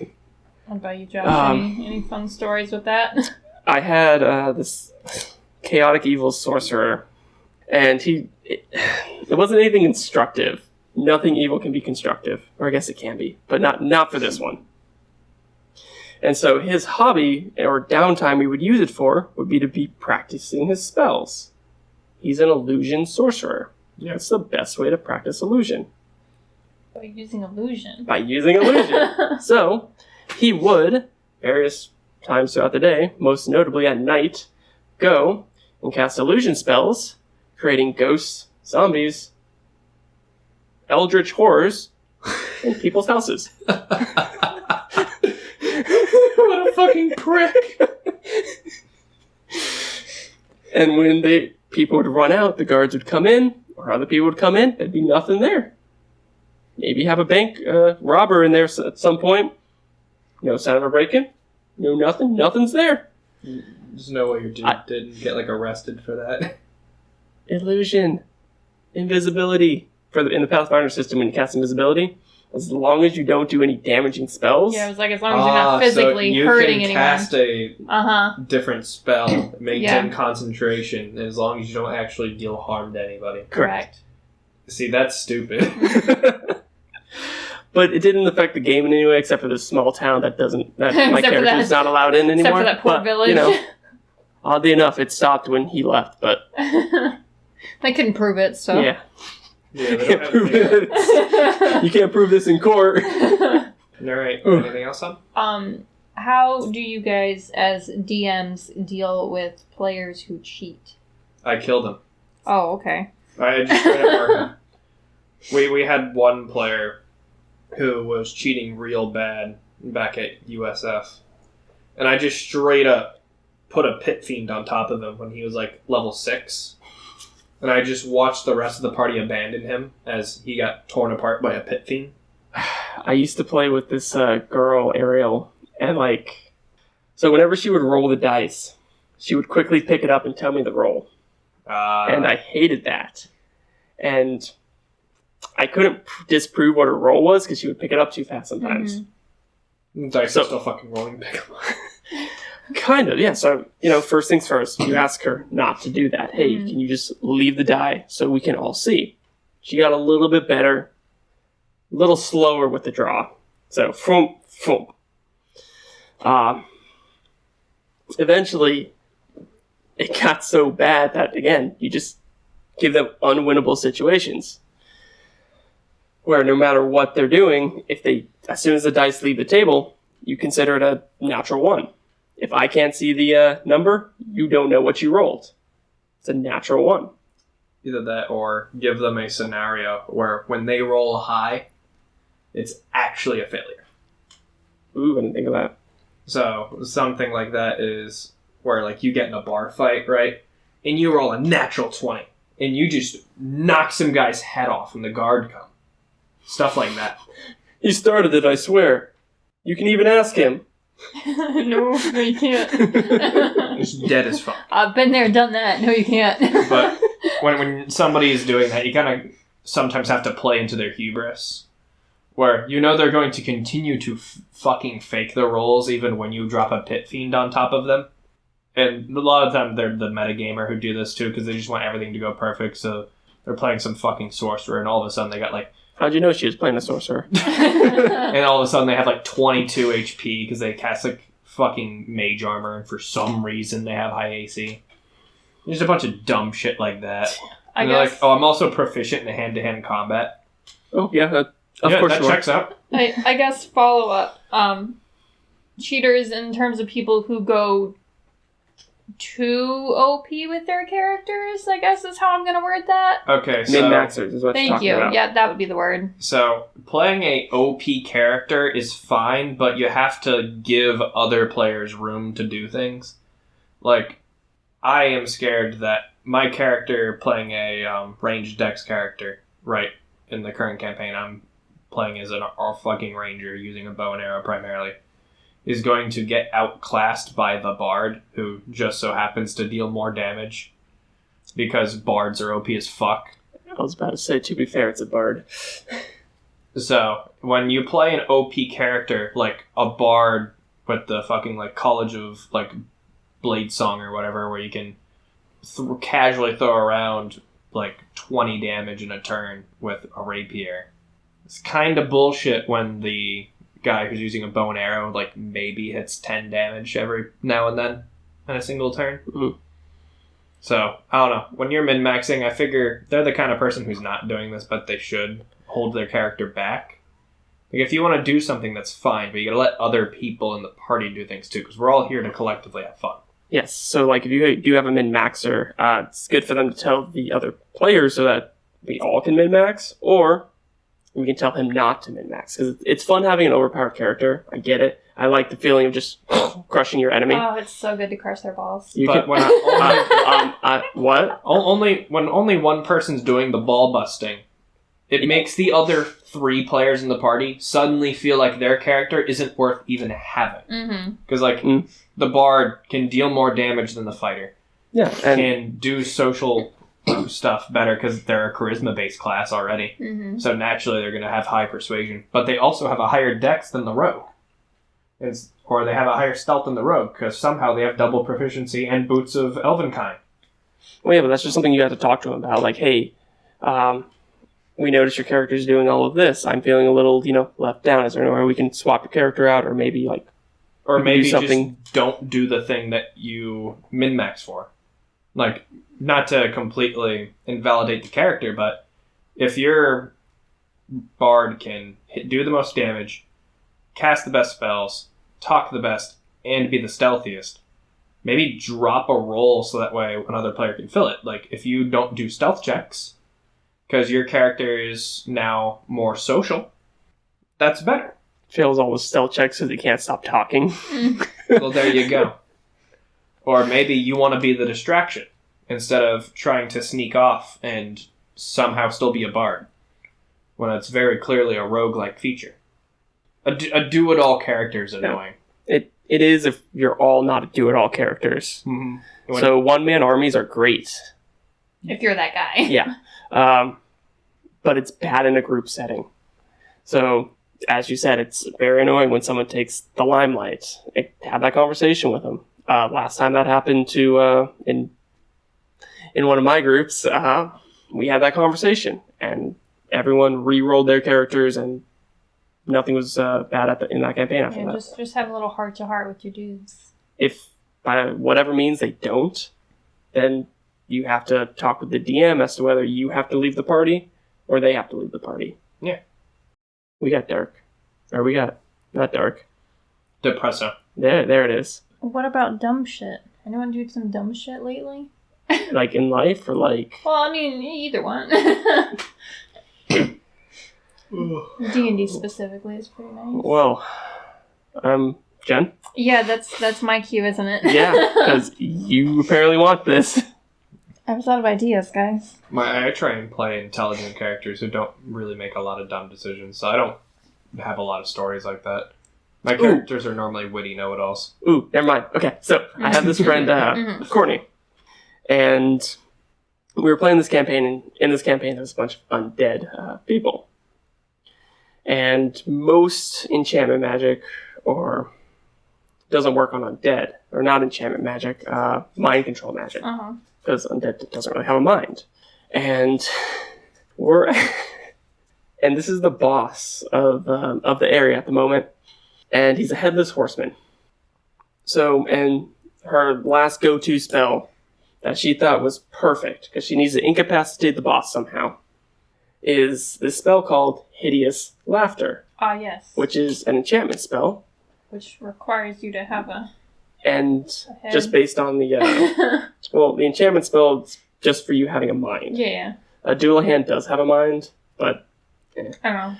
What about you, Josh? Any fun stories with that? I had this chaotic evil sorcerer, and it wasn't anything instructive. Nothing evil can be constructive. Or I guess it can be, but not for this one. And so his hobby, or downtime we would use it for, would be to be practicing his spells. He's an illusion sorcerer. Yeah. That's the best way to practice illusion. By using illusion. By using illusion. So, he would, various times throughout the day, most notably at night, go and cast illusion spells, creating ghosts, zombies, eldritch horrors in people's houses. What a fucking prick. And when people would run out, the guards would come in, or other people would come in, there'd be nothing there. Maybe have a bank robber in there at some point. No sign of a break-in. No nothing. Nothing's there. There's no way your dude didn't get, arrested for that. Illusion. Invisibility. In the Pathfinder system, when you cast invisibility, as long as you don't do any damaging spells. Yeah, it was like as long as you're not physically hurting anyone. You can cast a different spell, maintain concentration, as long as you don't actually deal harm to anybody. Correct. See, that's stupid. But it didn't affect the game in any way, except for this small town that my Except for character's that- not allowed in anymore. Except for that poor But, village. You know, oddly enough, it stopped when he left, but They couldn't prove it, so. yeah. Yeah, You they can't don't prove have it. You can't prove this in court. Alright, anything else on? How do you guys, as DMs, deal with players who cheat? I killed him. Oh, okay. I just straight up marked him. We had one player who was cheating real bad back at USF. And I just straight up put a pit fiend on top of him when he was like level 6. And I just watched the rest of the party abandon him as he got torn apart by a pit fiend. I used to play with this girl, Ariel, and so whenever she would roll the dice, she would quickly pick it up and tell me the roll. And I hated that. And I couldn't disprove what her roll was because she would pick it up too fast sometimes. Dice are still fucking rolling back. Kind of, yeah. So, first things first, you ask her not to do that. Hey, can you just leave the die so we can all see? She got a little bit better, a little slower with the draw. So, eventually, it got so bad that, again, you just give them unwinnable situations. Where no matter what they're doing, as soon as the dice leave the table, you consider it a natural 1. If I can't see the number, you don't know what you rolled. It's a natural 1. Either that or give them a scenario where when they roll high, it's actually a failure. Ooh, I didn't think of that. So something like that is where you get in a bar fight, right? And you roll a natural 20. And you just knock some guy's head off when the guard come. Stuff like that. He started it, I swear. You can even ask him. No, you can't. It's dead as fuck. I've been there, done that. No, you can't. But when somebody is doing that, you kind of sometimes have to play into their hubris. Where they're going to continue to fucking fake their rolls even when you drop a pit fiend on top of them. And a lot of time they're the metagamer who do this too because they just want everything to go perfect. So they're playing some fucking sorcerer and all of a sudden they got How'd you know she was playing a sorcerer? and all of a sudden they have 22 HP because they cast fucking mage armor and for some reason they have high AC. There's a bunch of dumb shit like that. I And they're guess. I'm also proficient in hand-to-hand combat. Oh, yeah. Of course that you are. checks out. I guess follow up. Cheaters in terms of people who go too OP with their characters, I guess is how I'm going to word that. Okay, so... Min-maxers is what you're Thank talking you. about. Yeah, that would be the word. So, playing a OP character is fine, but you have to give other players room to do things. I am scared that my character playing a ranged dex character, right, in the current campaign, I'm playing as a fucking ranger using a bow and arrow primarily, is going to get outclassed by the bard, who just so happens to deal more damage, because bards are OP as fuck. I was about to say, to be fair, it's a bard. So, when you play an OP character, like a bard with the fucking, College of, Blade Song or whatever, where you can casually throw around, 20 damage in a turn with a rapier, it's kind of bullshit when the guy who's using a bow and arrow, maybe hits 10 damage every now and then in a single turn. Mm-hmm. So, I don't know. When you're min-maxing, I figure they're the kind of person who's not doing this, but they should hold their character back. If you want to do something, that's fine, but you gotta let other people in the party do things too, because we're all here to collectively have fun. Yes, so if you do have a min-maxer, it's good for them to tell the other players so that we all can min-max, or we can tell him not to min-max. Because it's fun having an overpowered character. I get it. I like the feeling of just crushing your enemy. Oh, it's so good to crush their balls. But when what? When only one person's doing the ball busting, it makes the other 3 players in the party suddenly feel like their character isn't worth even having. Mm-hmm. Because, the bard can deal more damage than the fighter. Yeah, Can do social stuff better because they're a charisma-based class already. Mm-hmm. So naturally they're going to have high persuasion. But they also have a higher dex than the rogue. Or they have a higher stealth than the rogue, because somehow they have double proficiency and boots of elvenkind. Well, yeah, but that's just something you have to talk to him about. Hey, we notice your character's doing all of this. I'm feeling a little, left down. Is there any way we can swap your character out, or maybe or we can maybe do something? just don't do the thing that you min-max for. Like, not to completely invalidate the character, but if your bard can do the most damage, cast the best spells, talk the best, and be the stealthiest, maybe drop a roll so that way another player can fill it. Like, if you don't do stealth checks, because your character is now more social, that's better. Fails all the stealth checks because he can't stop talking. Well, there you go. Or maybe you want to be the distraction instead of trying to sneak off and somehow still be a bard, when it's very clearly a roguelike feature. A do-it-all character is annoying. It is if you're all not do-it-all characters. Mm-hmm. So one-man armies are great. If you're that guy. Yeah. But it's bad in a group setting. So, as you said, it's very annoying when someone takes the limelight. Have that conversation with them. Last time that happened to in one of my groups, we had that conversation, and everyone re-rolled their characters, and nothing was bad in that campaign after that. Just have a little heart-to-heart with your dudes. If by whatever means they don't, then you have to talk with the DM as to whether you have to leave the party or they have to leave the party. Yeah. We got dark. Or we got not dark. Depresso. There it is. What about dumb shit? Anyone do some dumb shit lately? Like in life or like... Well, I mean, either one. D&D specifically is pretty nice. Well, Jen? Yeah, that's my cue, isn't it? Yeah, because you apparently want this. I have a lot of ideas, guys. I try and play intelligent characters who don't really make a lot of dumb decisions, so I don't have a lot of stories like that. My characters are normally witty know-it-alls. Ooh, never mind. Okay, so I have this friend, Courtney, and we were playing this campaign, and in this campaign there was a bunch of undead people. And most enchantment magic, or doesn't work on undead, or not enchantment magic, mind control magic. Uh-huh. Because undead doesn't really have a mind. And and this is the boss of the area at the moment, and he's a headless horseman. So, and her last go-to spell that she thought was perfect, because she needs to incapacitate the boss somehow, is this spell called Hideous Laughter. Ah, yes. Which is an enchantment spell. Which requires you to have a And head. just based on the, the enchantment spell is just for you having a mind. Yeah. A Dual-Hand does have a mind, but... I don't know.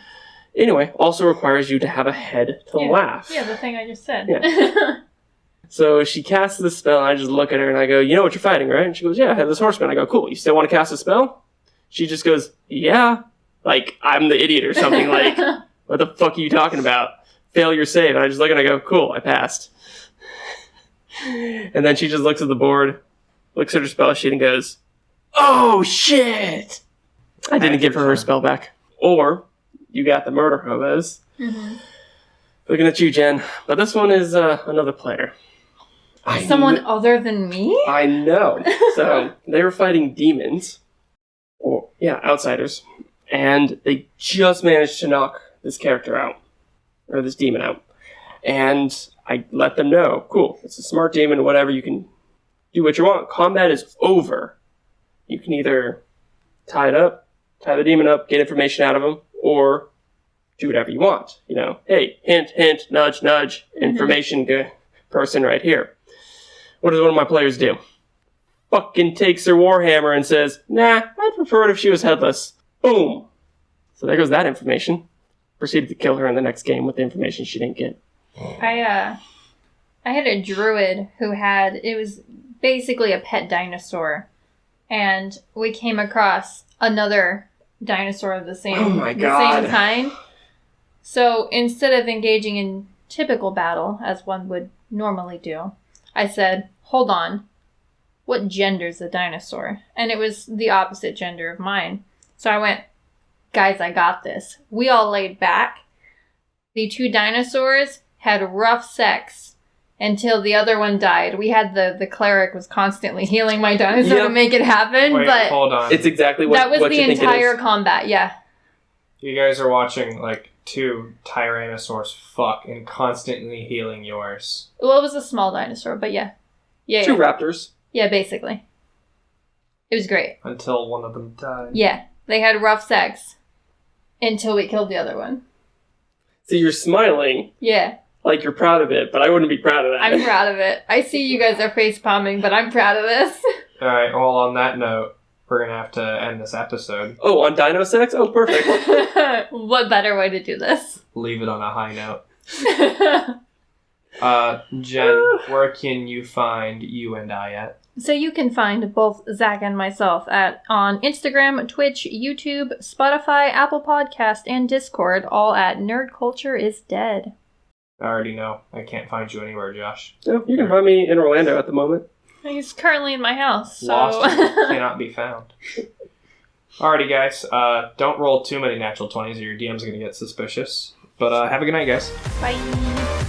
Anyway, also requires you to have a head to laugh. Yeah, the thing I just said. Yeah. So she casts the spell, and I just look at her and I go, you know what you're fighting, right? And she goes, yeah, Headless Horseman. I go, cool, you still want to cast a spell? She just goes, yeah. Like, I'm the idiot or something. Like, what the fuck are you talking about? Failure save. And I just look and I go, cool, I passed. And then she just looks at the board, looks at her spell sheet and goes, oh, shit! I didn't give her spell back. Or, you got the murder hobos. Mm-hmm. Looking at you, Jen. But this one is another player. Someone other than me? I know. So, they were fighting demons. Or, yeah, outsiders. And they just managed to knock this character out. Or this demon out. And I let them know, cool, it's a smart demon, whatever, you can do what you want. Combat is over. You can either tie the demon up, get information out of him, or do whatever you want. You know, hey, hint, hint, nudge, nudge, information person right here. What does one of my players do? Fucking takes their warhammer and says, nah, I'd prefer it if she was headless. Boom. So there goes that information. Proceeded to kill her in the next game with the information she didn't get. I had a druid who it was basically a pet dinosaur, and we came across another dinosaur of the same kind. So instead of engaging in typical battle, as one would normally do, I said, hold on, what gender's the dinosaur? And it was the opposite gender of mine. So I went, guys, I got this. We all laid back. The two dinosaurs had rough sex until the other one died. We had the cleric was constantly healing my dinosaur to make it happen. Wait, but hold on. It's exactly what that was what the you think entire it is. combat. Yeah. You guys are watching, like, 2 Tyrannosaurs fuck and constantly healing yours. Well, it was a small dinosaur, but yeah. Yeah, 2 yeah. raptors. Yeah, basically. It was great. Until one of them died. Yeah. They had rough sex. Until we killed the other one. So you're smiling. Yeah. Like you're proud of it, but I wouldn't be proud of that. I'm proud of it. I see you guys are face palming, but I'm proud of this. Alright, well, on that note, we're gonna have to end this episode. Oh, on dino sex? Oh, perfect. What better way to do this? Leave it on a high note. Jen, where can you find you and I at? So you can find both Zach and myself on Instagram, Twitch, YouTube, Spotify, Apple Podcast, and Discord, all at Nerd Culture is Dead. I already know. I can't find you anywhere, Josh. No, you can find me in Orlando at the moment. He's currently in my house, so... Lost and cannot be found. Alrighty, guys. Don't roll too many natural 20s or your DM's going to get suspicious. But have a good night, guys. Bye.